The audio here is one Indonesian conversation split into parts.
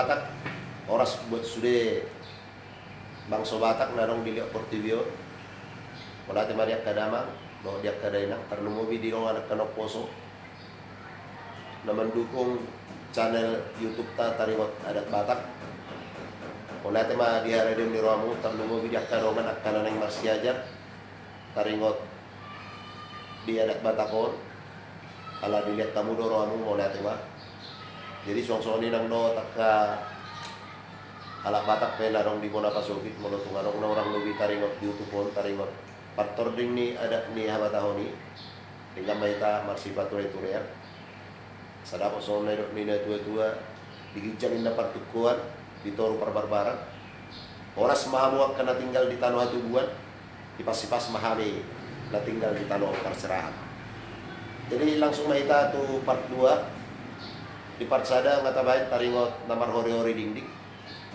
Batak oras buat sudah bangsa Batak narong dilihat portivio wala te mariak kadamang no diak kadainang tarnumubi di dong anak kanok poso na mendukung channel YouTube ta Taringot Adat Batak wala te ma di radio ni romu tarnumubi diak kadongan akana nang marsiajar Taringot di Adat Batakon ala dilihat tamu do romu wala te ma jadi songsoni nang no taka ala Batak pe larong di bona pasugit molotong arong na orang lubi Taringot YouTube pon Taringot partor ding ni ada ni habatahoni tinggal maita marsipa ture-turean sadapo sonai dok nina tua-tua digijangin na partukuan ditoru parbarbaran oras mahamuak kena tinggal di tanah tubuan dipasipas mahami na tinggal di tanah karserahan jadi langsung maita tu part 2 di part sada ngatabain Taringot namar hori-hori dingding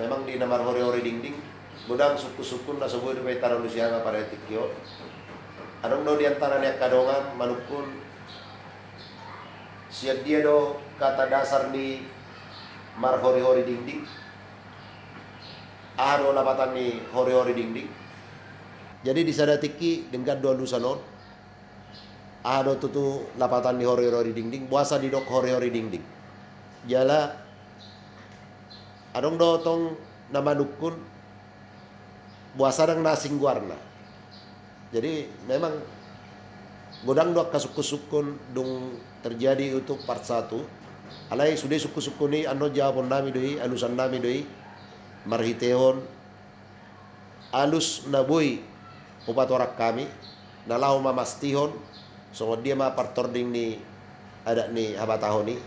memang di namar hori-hori dingding budang suku-sukun na subuh di taruh lusiana pada tikyo anong do di antara niya kadongan manupun siya dia do kata dasar ni mar hori-hori dingding do lapatan ni hori-hori dingding jadi di sada tiki dengan dua lusanon do tutu lapatan ni hori-hori dingding buasa di dok hori-hori dingding jala adong do tong nama dukun buasa dang nasing warna jadi memang godang do kasuk-sukun dung terjadi untuk part 1 alai sudah suku-suku ni ano jawabon nami doi alusan nami doi marhiteon alus nabui upat orak kami nalau mamastihon so dia ma partording ni ada ni habatahoni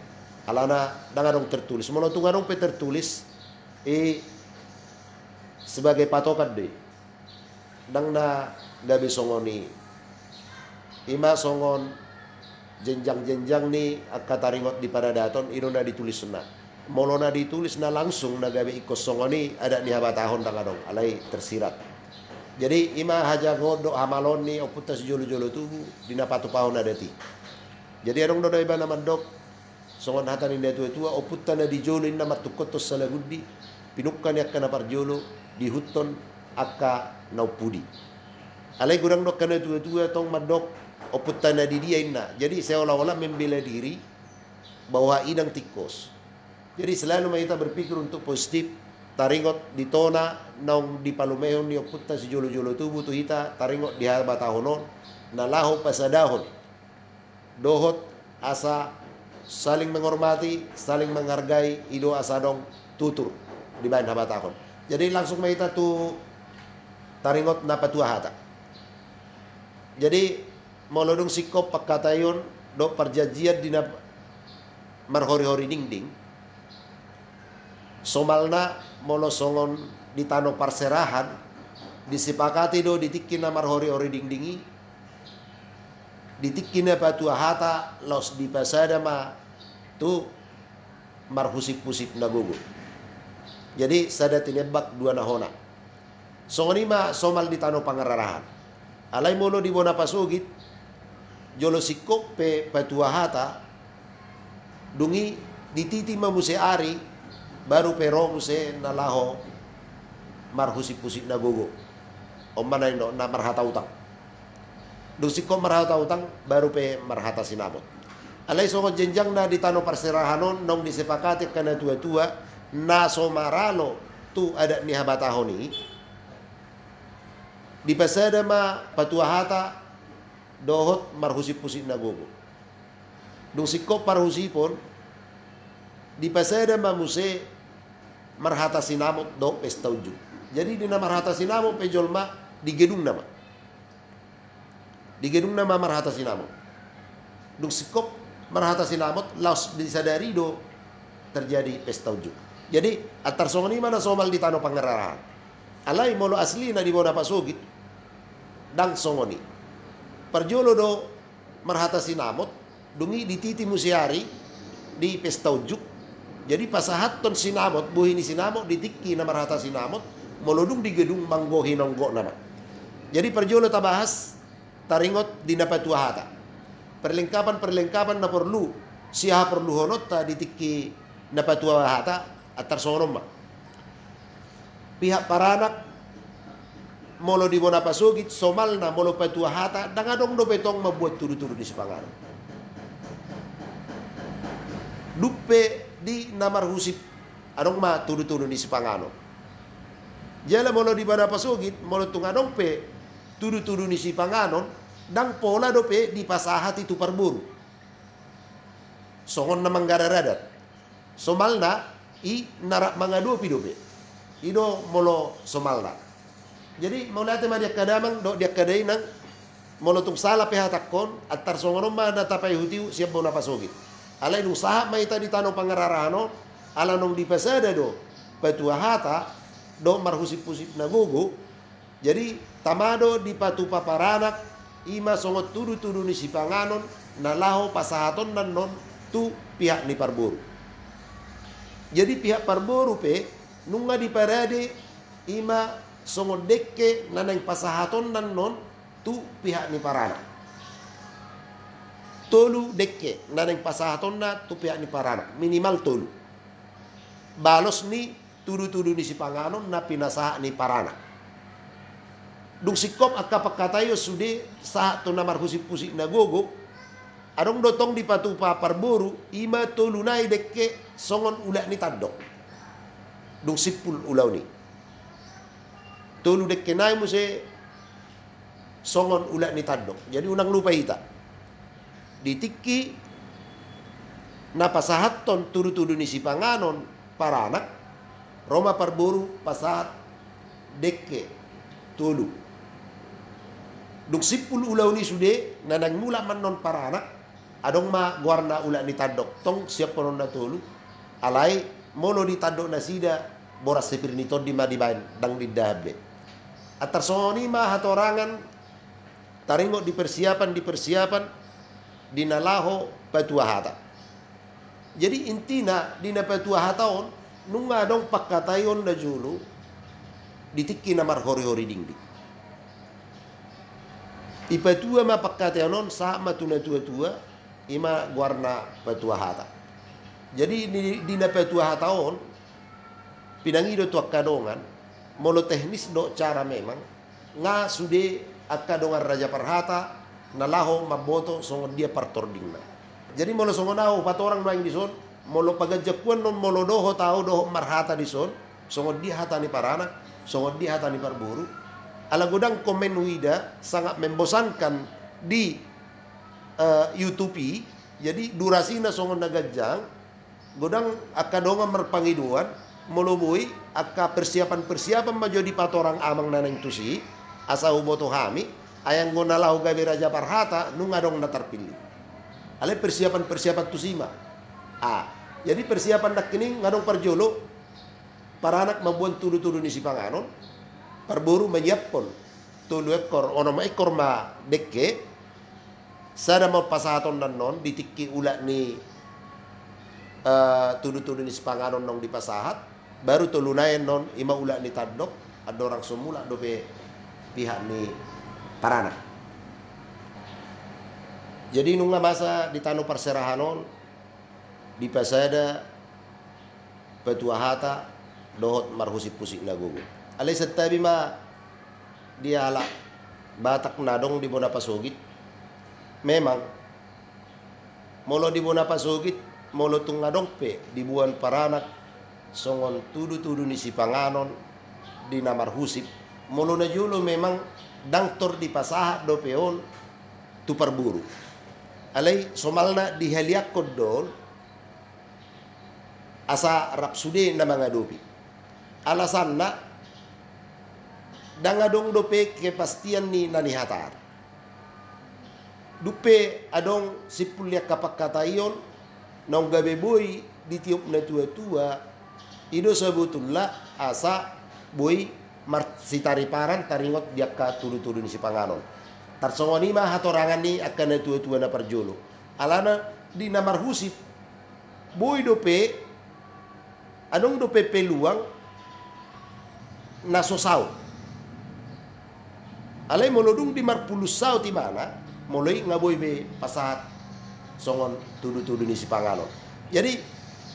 alana dangadong tertulis molotong anong pe tertulis sebagai patokan deh dang na gabi songoni ima songon jenjang-jenjang ni Taringot di Paradaton ino na ditulis na molo na ditulis na langsung na gabi ikos songoni ada ni habatahon dangadong alai tersirat jadi ima haja godok hamalon ni oputas jolo-jolo tubuh dinapatu pahon adati jadi adong do iba naman dok songon hatan inda tua-tua oputta na di jolo inna matukotos salagudi pinukkan yakka na parjolo di huton akka naupudi alai gurang dok kana tua-tua tong madok oputta na di dia inna jadi seolah-olah membela diri bahwa idang tikos jadi selalu kita berpikir untuk positif Taringot ditona naung di palumehon ni oputta si jolo-jolo tubuh tu hita Taringot di habatahonon nalaho pasadahon dohot asa saling menghormati, saling menghargai, ido asadong tutur di bahan habatakon. Jadi langsung kita tu Taringot na patua hata. Jadi molodong sikop pakatayon do perjanjian di marhori-hori dingding. Somalna molosongon di tano parserahan disepakati do ditikin na marhori-hori dingdingi ditikina patua hata los di pasada ma tu marhusip-husip nagugu jadi sada tinebak dua nahona songoni ma somal di tano pangararahan alai molo di bona pasugit jolo sikop pe patua hata dungi dititi ma muse ari baru pero muse nalaho marhusip-husip nagugu omana indo na marhata utang dusiko marhata utang baru pe marhata sinabot alai songo jenjang na di tano parserahanon nong disepakati kana tua-tua na somaralo tu ada ni habatahoni di pasada ma patua hata dohot marhusip-husip nagogo dusiko parhusipon di pasada ma muse marhata sinabot do pestauju jadi di nama marhata sinabot pe jolma di gedung nama di gedung nama marhata sinamot dung sikop marhata sinamot laos disadari do terjadi pesta ujuk jadi antar songoni mana somal di tano pangararahan alai molo asli na di bona pasugit dang songoni parjolo do marhata sinamot dungi dititi musiari di pesta ujuk jadi pasahaton sinamot buhini sinamot ditikki na marhata sinamot molodung di gedung manggohi nonggo nama jadi parjolo tabahas Taringot di napatua hata perlengkapan na perlu siha perlu honot ta ditiki napatua hata atar sonoma pihak paranak molo di bona pasugit somal na molo patua hata dangadong do betong membuat tudu-tudu di Sipangano dupe di namar husip adong ma tudu-tudu di Sipangano jala molo di bona pasugit molo tungadong pe tudu-tudu di Sipangano dang pola dope di pasahat itu parburu songon na manggara-radar somalna i narak mangado pidope ido molo somalna jadi mau nate ma dia kadamang do dia kadai nang molo tung sala pehatakon atar songono ma data pai hutiu siap bona pasogit alai du saha mai tadi tano pangararano ala nong di pasada do patua hata do marhusip-husip nagogo jadi tamado di patu paparanak ima songot tudu-tudu ni Sipanganon na laho pasahaton dan non tu pihak ni Parboru jadi pihak Parboru pe nunga di parade ima songo dekke nanang pasahaton dan non tu pihak ni parana tolu dekke nanang pasahaton na tu pihak ni parana minimal tolu balos ni tudu-tudu ni Sipangano na pinasaha ni parana dung sikop akka pakatayo sude saat to namar husip-husip na gogo adong dotong di patupa Parboru ima tolu nai dekke songon ulah ni tadok dung sipul ulau ni tolu dek kenai muse songon ulat ni tadok jadi unang lupa ita ditiki na pasahat ton tudu-tudu ni Sipanganon paranak Roma Parboru pasahat dekke tolu duk sipul ulau ni sude nanang mula manon paranak adong ma guarna ulat ni tadok tong siap ponon na tolu alai mono di tadok na sida boras sepirniton di madibain dang di dabe atar soni ma hatorangan taringo di persiapan di nalaho patua hata jadi intina di na patua hataon nunga dong pakkatayon na julu ditiki namar hori-hori dingdi ipatua ma pakkatayonon sama tuna tua-tua ima guarna patua hata jadi di na patua hataon pinangido tuak kadongan molo teknis do cara memang nga sude akka dongan Raja Parhata nalaho maboto songon dia partordingna jadi molo songonao patorang maing dison molo pagajakuan non molo doho tau doho marhata dison songon dia hata ni parana songon dia hata ni Parboru ala godang komen wida sangat membosankan di YouTube jadi durasinya songon nagajang godang akka dongan merpangiduan moloboi akka persiapan maju di patorang amang nanang tusi asa uboto hami ayang gona lahu gawe Raja Parhata nunga dong natar pilih ale persiapan tusima jadi persiapan nak kini ngadong parjolo para anak membuat tudu-tudu ni Sipanganon Parboru menyiapkan tulu ekor ono ma ekor ma dekke sada mau pasahaton dan non ditiki ulat ni tudu-tudu ni Sipanganon nong di pasahat baru tolunayan non ima ulah ni tadok ada orang semula dope pihak ni parana jadi nunga masa di tano perserahanon di pasada patua hata dohot marhusip-husip nagogo alai setabi ma dia ala batak nadong di bona pasogit memang molo di bona pasogit molo tungadong pe di buan paranak songon tudu-tudu ni Sipanganon di namar husip molo na julo memang dangtor di pasaha do peon tu Parboru alai somalna di haliak kodol asa rapsude na mga dopi alasanna dangadong dope kepastian ni nanihatar dupe adong sipulya kapakkatayon nong gabe boy di tiup na tua-tua ido sebetulnya asa boy sitari paran taringot dia ka tudu-tudu ni Sipanganon tarsongoni mah hatorangan ni akan tua-tua na parjolo alana di namar husip boy dope anong dope peluang na sosau alai molodung di marpulus sao ti mana moloi ngaboy be pasahat songon tudu-tudu ni Sipanganon jadi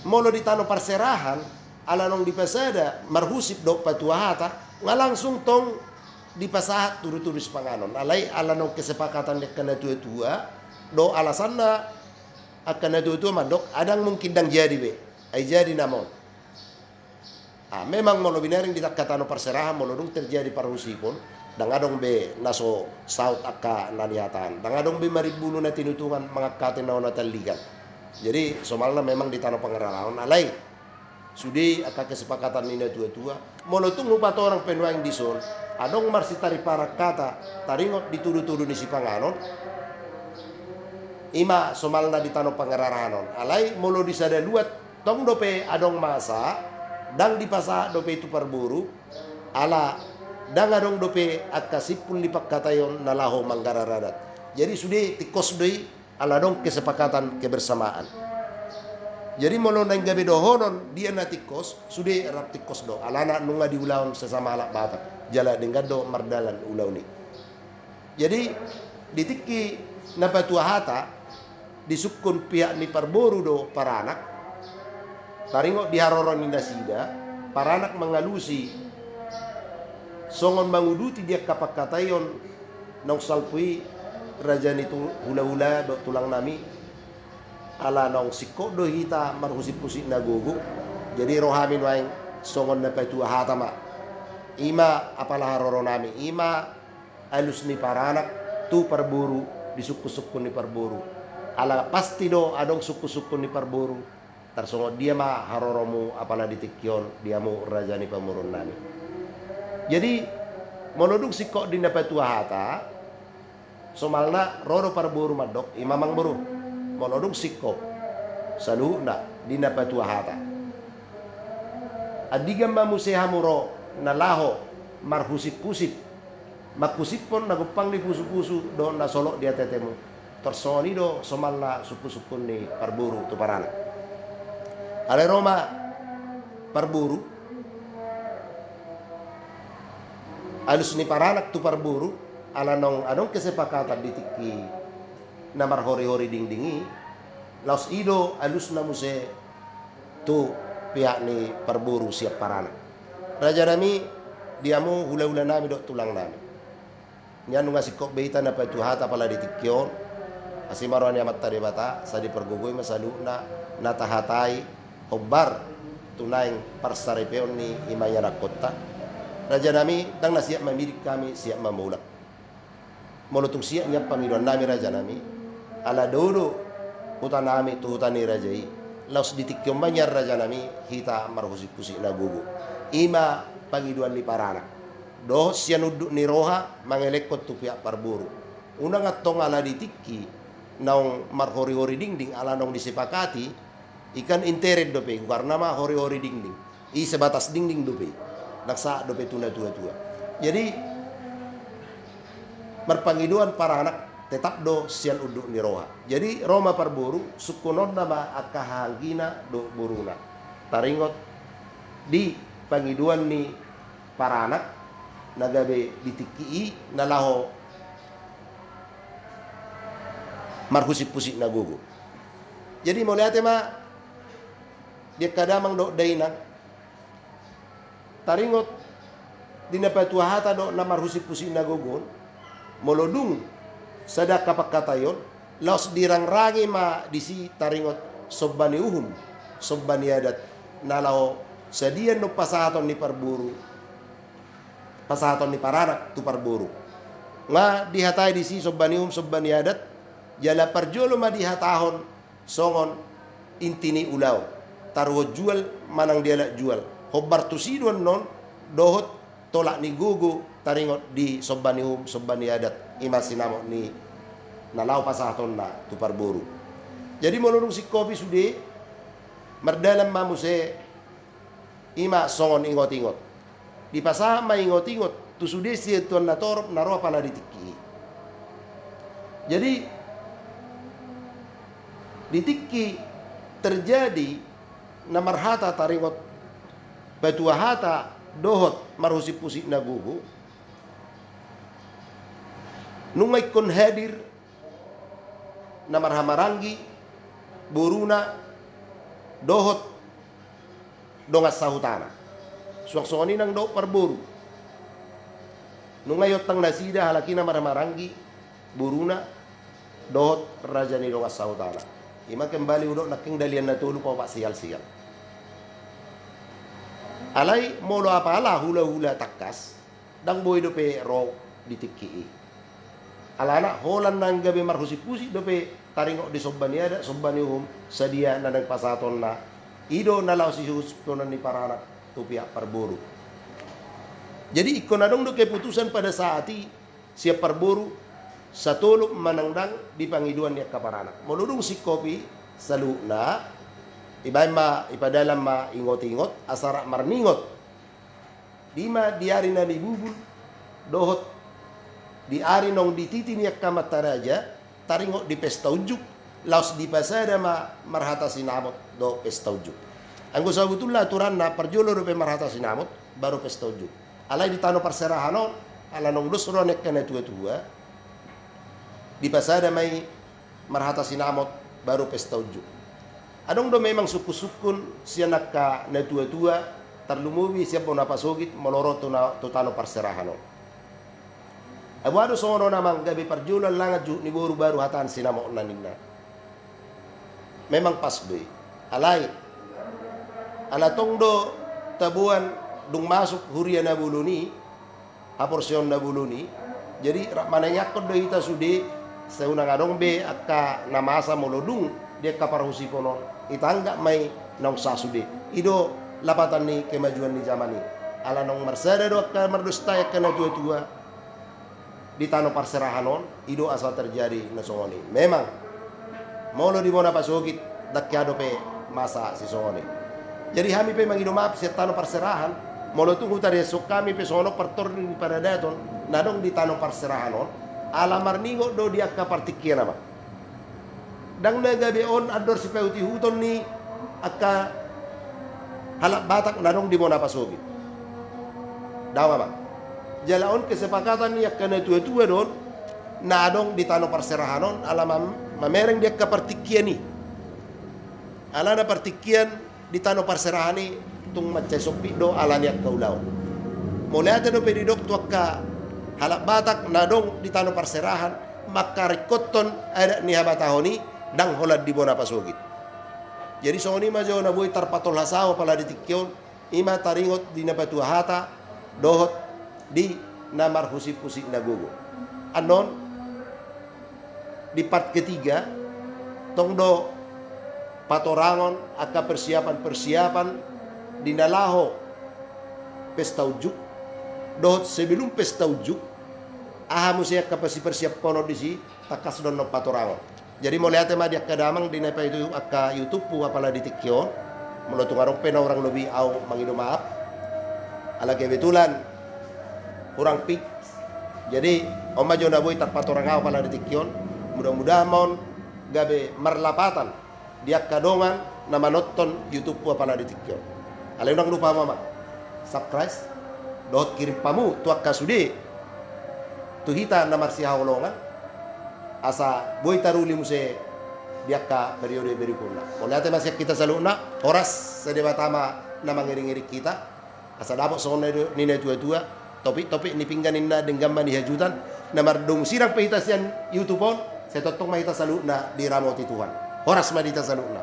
molo di tano parserahan ala nong di pasada marhusip do patuahata nga langsung tong di pasahat turu-turu sepanganon alai ala nong kesepakatan kena tua-tua do alasan na akan tua-tua mandok adang mungkin dang jadi be ay jadi namon. Memang mono binaring ditakatano perserahan mono dung terjadi parhusipon dangadong be naso saut akka naniatan dangadong be maribulu na tinutungan mangakate na nataligan. Jadi somalna memang di tanah pengaralan alai sudi akka kesepakatan nina tua-tua mono tung lupa orang penuang dison adong marsi tari para kata taringot ditudu-tudu ni si panganon ima somalna di tanah pengaralan alai mono disada luat tong dope adong masa dang di pasa dope itu parburu ala dang adong dope akka sipul lipak katayon nalaho manggaradat. Jadi sudi tikos doi ala dong kesepakatan kebersamaan. Jadi mono nang gabe dohonon dia na tikos sudi rap tikos do alana nunga diulaon sesama alak batak jala denggado mardalan ulau ni. Jadi ditiki napatua hata disukun pihak ni parboru do para anak taringo diharoron ni nasida para anak mengalusi songon manguduti dia kapak katayon nong salpui raja itu hula-hula do tulang nami ala nong sikko do hita marhusip-husip na gugu jadi rohamin waing songon na paitua hatama ima apalah haroro nami ima alus ni para anak tu parburu disuku-suku ni parburu ala pasti do adong suku-suku ni parburu tarsongo dia ma haroromu apalah ditikyon dia mu raja ni pamurun nami. Jadi monodung sikko di napatua hata somalna roro parburu madok imamang buru monodung sikko salu na di napatua hata adigam mamusehamuro nalaho marhusip-husip makusip pon nagupang di pusu-pusu do nasolok dia tetemu tersoni do somalna suku-suku ni parburu tu parana ale Roma parburu alus ni paranak tu parburu ala nong adong kesepakatan ditiki namar hori-hori ding-dingi laos ido alus na muse tu pihak ni parburu siap paranak raja nami diamu hula-hula nami do tulang nami nyanu ngasih kok beita na patu hata pala ditikyon asimaruan amat tadi bata sadi pergugui masalu na natahatai obar tunaing parsaripeon ni imaya nakota raja nami dang na siap mamirik kami siap mamulak molotung siap niya pamiruan nami raja nami ala dodo hutan nami tu hutan ni rajai laos ditikyon manyar raja nami hita marhusik-husik na gugu ima pangiduan ni paranak do sianuduk ni roha mangelekot tu pihak parburu unang atong ala ditikki naong marhori-hori dingding ala nong disepakati ikan intered dope karena mah hori-hori dingding i sebatas dingding dope naksa dope tuna tua-tua jadi merpangiduan para anak tetap do sian uduk ni roha jadi Roma parburu sukunon nama akahangina do buruna taringot di pangiduan ni para anak nagabe ditikii nalaho marhusip-husip na gugu jadi mo lihat ma dia kadamang do dainang taringot dinapatua hata do na marhusip-husip na gugun molodung sada kapakatayon laos dirangrangi ma disi taringot sobbani uhum sobbani adat nalaho sadian no pasahaton ni parburu pasahaton ni paranak tu parburu nga dihatai disi sobbani uhum sobbani adat jala parjolo ma dihatahon songon intini ulaw taruh jual manang dia jual hobar tu sidon non dohot tolak ni gugu taringot di sobbani hum sobbani adat imasinamo ni nalau pasahaton na tu parburu jadi menurut si kopi sude merdalam mamuse ima songon ingot-ingot di pasama ingot-ingot tu sude si tuan na torop naroa pala ditiki jadi ditiki terjadi namar hata taringot batua hata dohot marhusip-husip na gugu nungay kon hadir namar hamarangi buruna dohot dongas sahutana. Suang-suangani nang do parburu. Nungayot tang nasida halakina maramarangi buruna dohot raja ni dongas sahutana. Ima kembali udok naking dalian na tulu pa sial-sial. Alay molo apala hula-hula takas dang boy dope ro ditikki. Alana holan nang gabi marhusi-pusi dope taringok di sobbaniada sobbanium sadia na nagpasaton na ido nalaw si hustonan ni paranak tupia parburu. Jadi ikon adong do keputusan pada saat siap parburu satuluk manangdang di pangiduan niya kaparanak. Moludung si kopi saluna ibay ma ipadalam ma ingot-ingot asara marningot dima diari na dibubul dohot di ari nong dititi niya kamataraja taringot di pesta ujuk laos di pasada ma marhata sinamot do pesta ujuk. Anggo sabutullah aturan na parjolo do pe marhata sinamot baru pesta ujuk. Alay di tano parserahanon ala nong dosro nek kana tua-tua di pasada may marhata sinamot baru pesta ujuk. Adong do memang suku-sukun siya nakka na tua-tua tarlumubi siya po napasugit molorot to tano parserahanon. Abuado sono namang gabi parjulan langat ju ni baru hatan sinamo naningna. Memang pas doy. Alay alatong do tabuan dung masuk huria na buluni aporsyon na buluni. Jadi mananyakot do ita sudi seunang adong be akka namasa molodung dia kaparhusi pono itangga may nong sasude ido lapatan ni kemajuan ni zaman ni ala nong marsada do akka mardusta akka na tua-tua di tano parserahanon ido asal terjadi na songoni. Memang molo di bona pasogit dakyado pe masa si songoni. Jadi kami pe mangido maaf si tano parserahan molo tunggu tadi esok kami pe sono partorni di paradaton nadong di tano parserahanon ala marningo do dia kapartikian nama. Dang nagabi on ador si peuti huton ni akka halak batak nadong di bona pasogit. Dawa bang. Jalaon kesepakatan ni akka na tua-tua don na adong di tano parserahanon ala mamereng dia kapartikian ni. Ala na partikian di tano parserahani tung macai do ala ni akka ulaw. Mulai do pedidok tu akka halak batak nadong di tano parserahan makarikoton ada ni habatahoni dang holad di bona pasogit. Jadi soni majo na boy tarpatol hasaw pala ditikyon ima taringot di napatua hata dohot di namar husip-husip na gugo. Anon di part ketiga tongdo patorangon aka persiapan-persiapan di nalaho pesta ujuk dohot sebelum pesta ujuk aha musia kapasi persiap kono di si takas don no patorangon. Jadi mau lihat tema dia kadamang di napa itu akka YouTube pu apala di tikyo mulo tungarong pena orang lebih au mangido maaf ala kebetulan kurang pik. Jadi oma jona boy tarpat orang au apala di tikyo mudah-mudahan mon gabe marlapatan dia kadongan nama nonton YouTube pu apala di tikyo. Ala undang lupa mama subscribe dot kirim pamu tu akka sude tu hita namar si haulongan asa boy taruli muse diakka periode berikutnya. Mulai masih kita saluna horas sedebatama nama ngiri-ngiri kita asa dapok sono nina tua-tua topik-topik ni pingganin na denggamman dihajutan namar dong sirang pehitasian YouTube on saya totong mahita saluna di ramoti Tuhan horas madita saluna